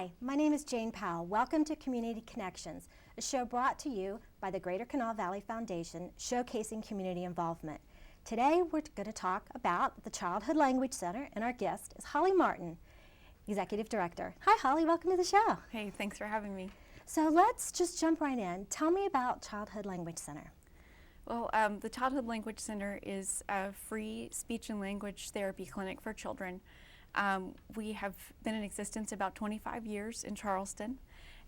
Hi, my name is Jane Powell. Welcome to Community Connections, a show brought to you by the Greater Kanawha Valley Foundation, showcasing community involvement. Today we're going to talk about the Childhood Language Center, and our guest is Holly Martin, Executive Director. Hi Holly, welcome to the show. Hey, thanks for having me. So let's just jump right in. Tell me about Childhood Language Center. Well, the Childhood Language Center is a free speech and language therapy clinic for children. We have been in existence about 25 years in Charleston,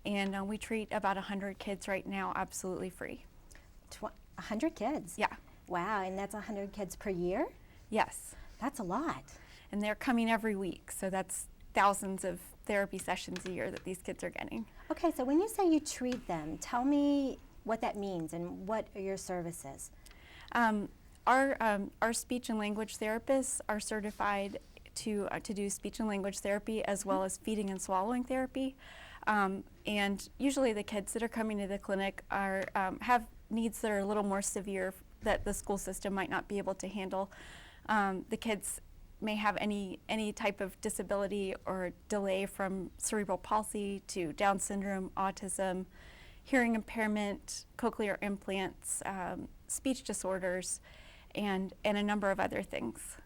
and we treat about 100 kids right now absolutely free. 100 kids? Yeah. Wow, and that's 100 kids per year? Yes. That's a lot. And they're coming every week, so that's thousands of therapy sessions a year that these kids are getting. Okay, so when you say you treat them, tell me what that means and what are your services? Our speech and language therapists are certified to do speech and language therapy as well as feeding and swallowing therapy. And usually the kids that are coming to the clinic are have needs that are a little more severe that the school system might not be able to handle. The kids may have any type of disability or delay from cerebral palsy to Down syndrome, autism, hearing impairment, cochlear implants, speech disorders, and a number of other things.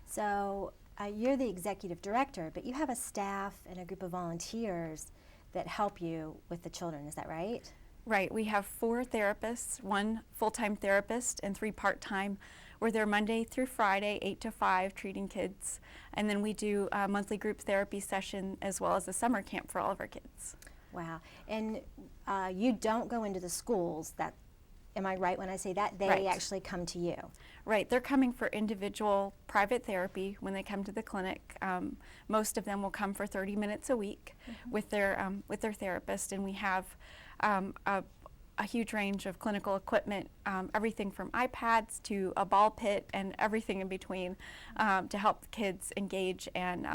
So you're the executive director, but you have a staff and a group of volunteers that help you with the children, is that right? Right, we have 4 therapists, 1 full-time therapist and 3 part-time. We're there Monday through Friday, 8 to 5, treating kids. And then we do a monthly group therapy session as well as a summer camp for all of our kids. Wow, and you don't go into the schools, am I right when I say that? They Right. actually come to you. Right, they're coming for individual private therapy when they come to the clinic. Most of them will come for 30 minutes a week with their therapist, and we have a huge range of clinical equipment, everything from iPads to a ball pit and everything in between to help the kids engage and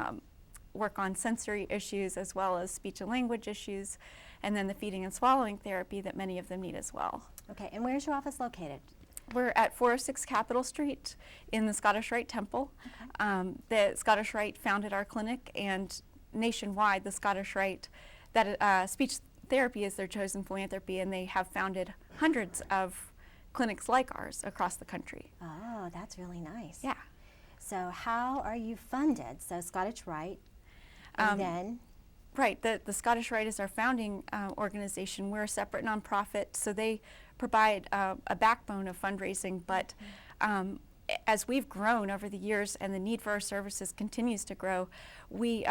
work on sensory issues as well as speech and language issues, and then the feeding and swallowing therapy that many of them need as well. Okay, and where's your office located? We're at 406 Capitol Street in the Scottish Rite Temple. Okay. The Scottish Rite founded our clinic, and nationwide the Scottish Rite, that speech therapy is their chosen philanthropy, and they have founded hundreds of clinics like ours across the country. Oh, that's really nice. Yeah. So how are you funded? So Scottish Rite, and then? Right, the Scottish Rite is our founding organization. We're a separate nonprofit, so they provide a backbone of fundraising, but as we've grown over the years and the need for our services continues to grow, we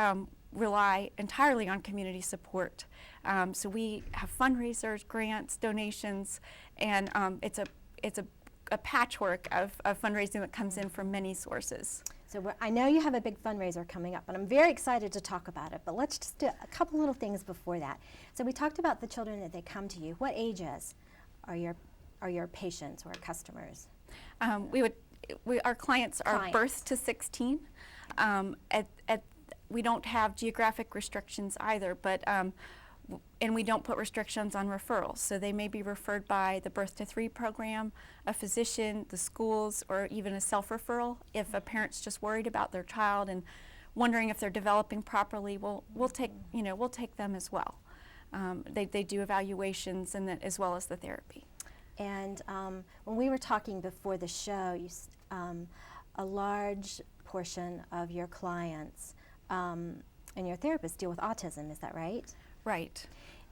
rely entirely on community support. So we have fundraisers, grants, donations, and it's a patchwork of fundraising that comes in from many sources. So I know you have a big fundraiser coming up, and I'm very excited to talk about it, but let's just do a couple little things before that. So we talked about the children that they come to you. What ages are your patients or customers? Our clients are birth to 16. We don't have geographic restrictions either, but and we don't put restrictions on referrals. So they may be referred by the Birth to 3 program, a physician, the schools, or even a self-referral. If a parent's just worried about their child and wondering if they're developing properly, we'll take them as well. They do evaluations and as well as the therapy. And when we were talking before the show, a large portion of your clients and your therapists deal with autism, is that right? Right.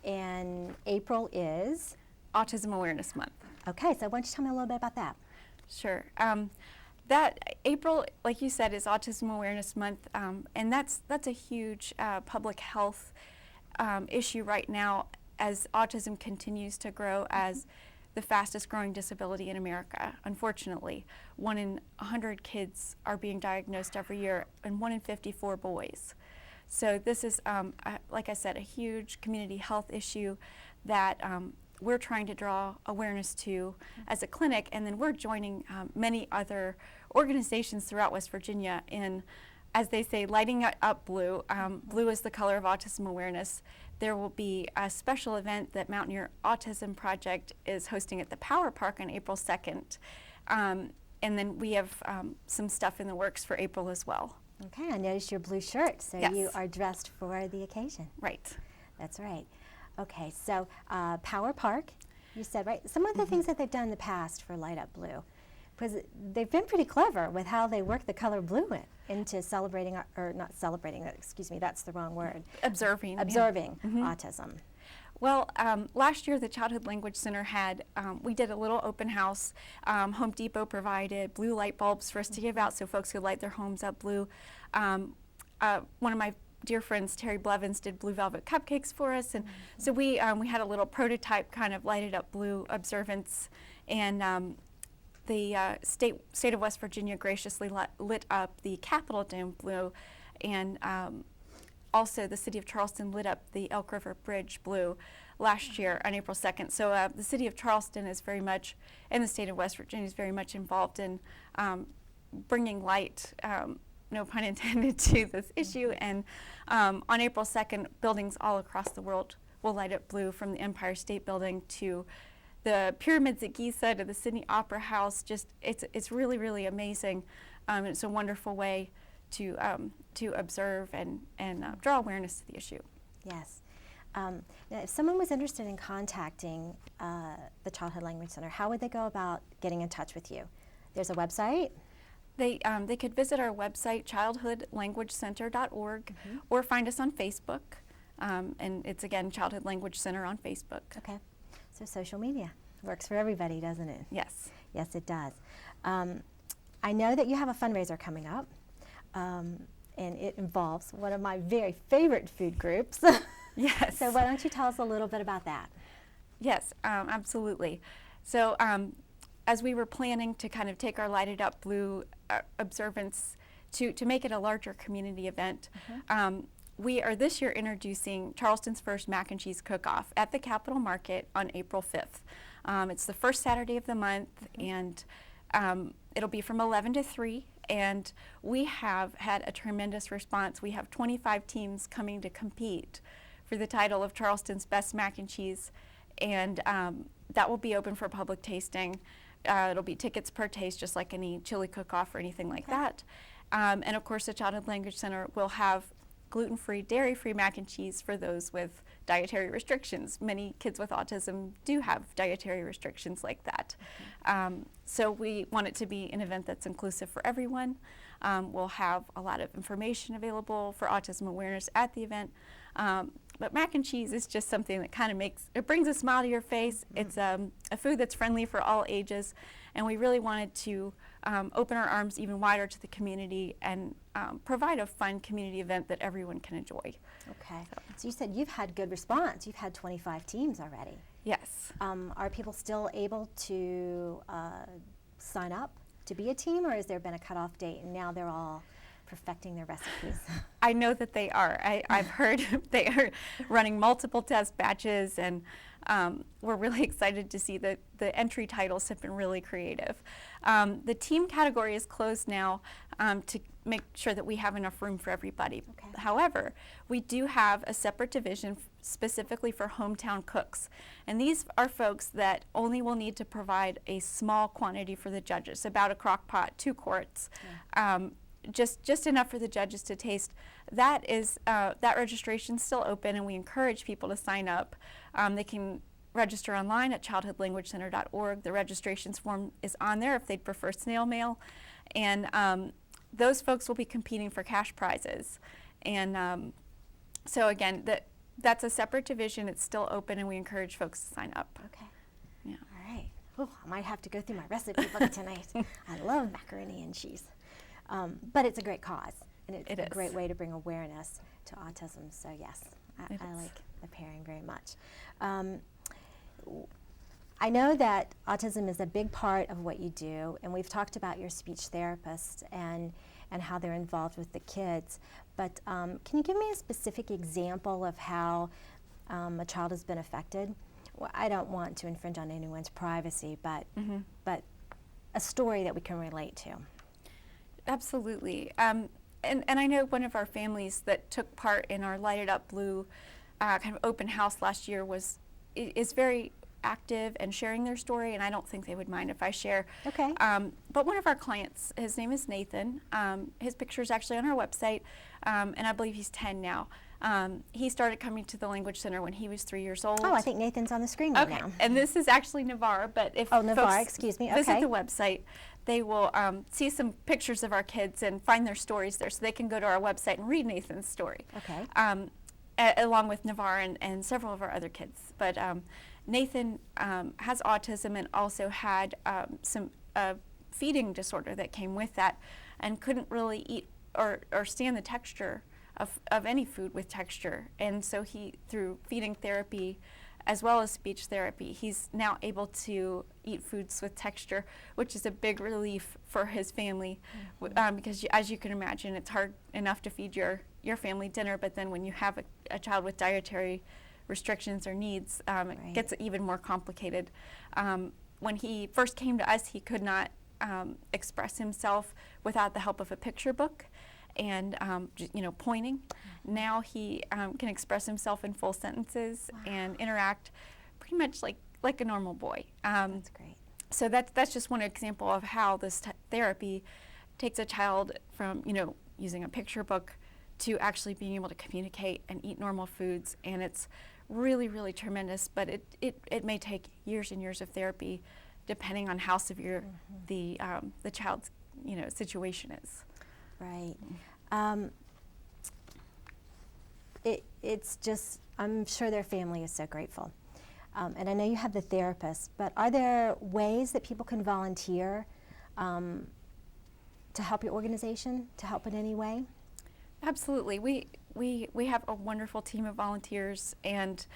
And April is? Autism Awareness Month. Okay, so why don't you tell me a little bit about that? Sure. That April, like you said, is Autism Awareness Month, and that's a huge public health issue right now as autism continues to grow as the fastest growing disability in America. Unfortunately, 1 in 100 kids are being diagnosed every year, and 1 in 54 boys. So this is, like I said, a huge community health issue that we're trying to draw awareness to as a clinic, and then we're joining many other organizations throughout West Virginia in, as they say, lighting up blue. Blue is the color of autism awareness. There will be a special event that Mountaineer Autism Project is hosting at the Power Park on April 2nd. And then we have some stuff in the works for April as well. Okay, I noticed your blue shirt, so Yes. you are dressed for the occasion. Right. That's right. Okay, so Power Park, you said, right? Some of the things that they've done in the past for Light Up Blue, because they've been pretty clever with how they work the color blue into celebrating, or not celebrating, excuse me, that's the wrong word. Observing. yeah. Observing autism. Well, last year the Childhood Language Center had, we did a little open house. Home Depot provided blue light bulbs for us to give out so folks could light their homes up blue. One of my dear friends, Terry Blevins, did blue velvet cupcakes for us. And so we had a little prototype kind of lighted up blue observance. And the state of West Virginia graciously lit up the Capitol Dome blue. And also, the city of Charleston lit up the Elk River Bridge blue last year on April 2nd. So the city of Charleston is very much, and the state of West Virginia is very much involved in bringing light, no pun intended, to this issue. And on April 2nd, buildings all across the world will light up blue, from the Empire State Building to the pyramids at Giza to the Sydney Opera House. Just it's really, really amazing. It's a wonderful way to observe and draw awareness to the issue. Yes. Now, if someone was interested in contacting the Childhood Language Center, how would they go about getting in touch with you? There's a website? They could visit our website, childhoodlanguagecenter.org, or find us on Facebook. And it's, again, Childhood Language Center on Facebook. Okay. So social media works for everybody, doesn't it? Yes. Yes, it does. I know that you have a fundraiser coming up, and it involves one of my very favorite food groups. Yes. So why don't you tell us a little bit about that? Yes, absolutely. So as we were planning to kind of take our Lighted Up Blue observance to make it a larger community event, we are this year introducing Charleston's first mac and cheese cook-off at the Capitol Market on April 5th. It's the first Saturday of the month, and it'll be from 11 to 3. And we have had a tremendous response. We have 25 teams coming to compete for the title of Charleston's Best Mac and Cheese. And that will be open for public tasting. It'll be tickets per taste, just like any chili cook-off or anything like that. And of course, the Childhood Language Center will have gluten-free, dairy-free mac and cheese for those with dietary restrictions. Many kids with autism do have dietary restrictions like that. So we want it to be an event that's inclusive for everyone. We'll have a lot of information available for autism awareness at the event. But mac and cheese is just something that kind of brings a smile to your face. It's a food that's friendly for all ages, and we really wanted to open our arms even wider to the community and provide a fun community event that everyone can enjoy. Okay. So you said you've had good response. You've had 25 teams already. Yes. Are people still able to sign up to be a team, or has there been a cutoff date and now they're all perfecting their recipes? I know that they are. I've heard they are running multiple test batches, and we're really excited to see that the entry titles have been really creative. The team category is closed now to make sure that we have enough room for everybody. Okay. However, we do have a separate division specifically for hometown cooks. And these are folks that only will need to provide a small quantity for the judges, about a crock pot, 2 quarts. Yeah. Just enough for the judges to taste. That registration's still open, and we encourage people to sign up. They can register online at childhoodlanguagecenter.org. The registrations form is on there if they'd prefer snail mail. And those folks will be competing for cash prizes. And so again, that's a separate division. It's still open, and we encourage folks to sign up. Okay. Yeah. All right. Oh, I might have to go through my recipe book tonight. I love macaroni and cheese. But it's a great cause, and it's a great way to bring awareness to autism. So yes, I like the pairing very much. I know that autism is a big part of what you do, and we've talked about your speech therapists and how they're involved with the kids. But can you give me a specific example of how a child has been affected? Well, I don't want to infringe on anyone's privacy, but a story that we can relate to. Absolutely. And I know one of our families that took part in our Lighted Up Blue kind of open house last year is very active and sharing their story, and I don't think they would mind if I share. Okay. But one of our clients, his name is Nathan. His picture is actually on our website, and I believe he's 10 now. He started coming to the Language Center when he was 3 years old. Oh, I think Nathan's on the screen right Okay, now. and this is actually Navarre, but if Navarre, folks excuse me, visit okay. the website, they will see some pictures of our kids and find their stories there, so they can go to our website and read Nathan's story. Okay. Along with Navarre and several of our other kids. But Nathan has autism and also had some feeding disorder that came with that, and couldn't really eat or stand the texture of any food with texture. And so he, through feeding therapy as well as speech therapy, he's now able to eat foods with texture, which is a big relief for his family. Because as you can imagine, it's hard enough to feed your family dinner, but then when you have a child with dietary restrictions or needs, it gets even more complicated. When he first came to us, he could not express himself without the help of a picture book and pointing. Now he can express himself in full sentences and interact pretty much like a normal boy. That's great. So that's just one example of how this therapy takes a child from using a picture book to actually being able to communicate and eat normal foods, and it's really, really tremendous. But it may take years and years of therapy, depending on how severe the child's situation is. Right. It's just, I'm sure their family is so grateful. And I know you have the therapist, but are there ways that people can volunteer to help your organization, to help in any way? Absolutely. We have a wonderful team of volunteers, and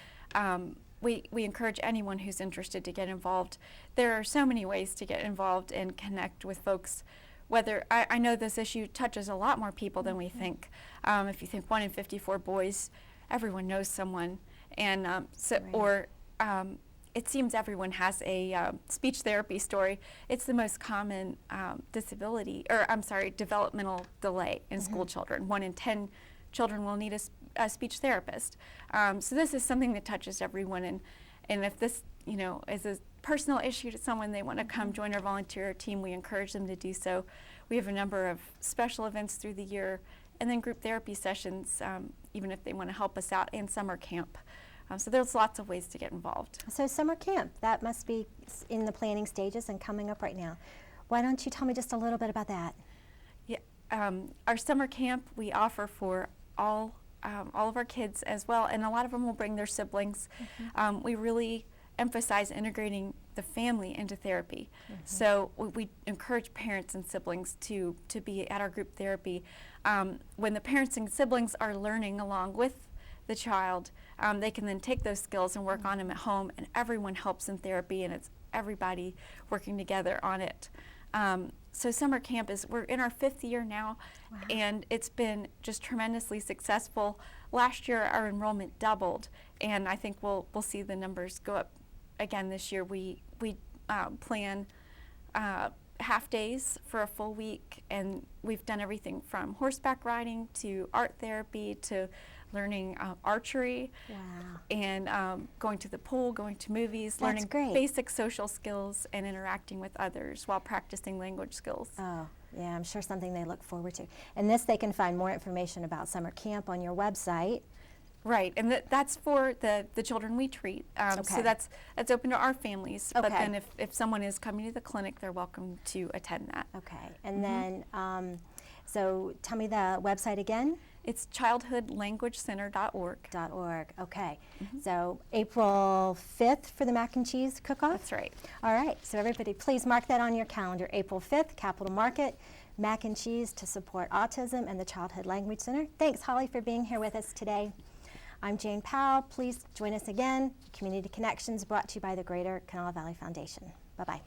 we encourage anyone who's interested to get involved. There are so many ways to get involved and connect with folks. Whether I know this issue touches a lot more people than we think. If you think 1 in 54 boys, everyone knows someone, and it seems everyone has a speech therapy story. It's the most common developmental delay in school children. 1 in 10 children will need a speech therapist. So this is something that touches everyone, and if this is a personal issue to someone, they want to come join our volunteer team, we encourage them to do so. We have a number of special events through the year, and then group therapy sessions, even if they want to help us out, and summer camp. So there's lots of ways to get involved. So summer camp, that must be in the planning stages and coming up right now. Why don't you tell me just a little bit about that? Yeah, our summer camp we offer for all of our kids as well, and a lot of them will bring their siblings. We really emphasize integrating the family into therapy. So we encourage parents and siblings to be at our group therapy. When the parents and siblings are learning along with the child, they can then take those skills and work on them at home, and everyone helps in therapy, and it's everybody working together on it. So summer camp we're in our 5th year now, and it's been just tremendously successful. Last year our enrollment doubled, and I think we'll see the numbers go up again this year. We plan half days for a full week, and we've done everything from horseback riding to art therapy to learning archery, and going to the pool, going to movies, learning basic social skills and interacting with others while practicing language skills. Oh, yeah, I'm sure something they look forward to. And this, they can find more information about summer camp on your website. Right, and that's for the children we treat. So that's open to our families. But then if someone is coming to the clinic, they're welcome to attend that. Okay, and then, so tell me the website again. It's childhoodlanguagecenter.org. .org. Okay. So April 5th for the mac and cheese cook-off? That's right. All right. So everybody, please mark that on your calendar. April 5th, Capitol Market, mac and cheese to support autism and the Childhood Language Center. Thanks, Holly, for being here with us today. I'm Jane Powell. Please join us again. Community Connections brought to you by the Greater Kanawha Valley Foundation. Bye-bye.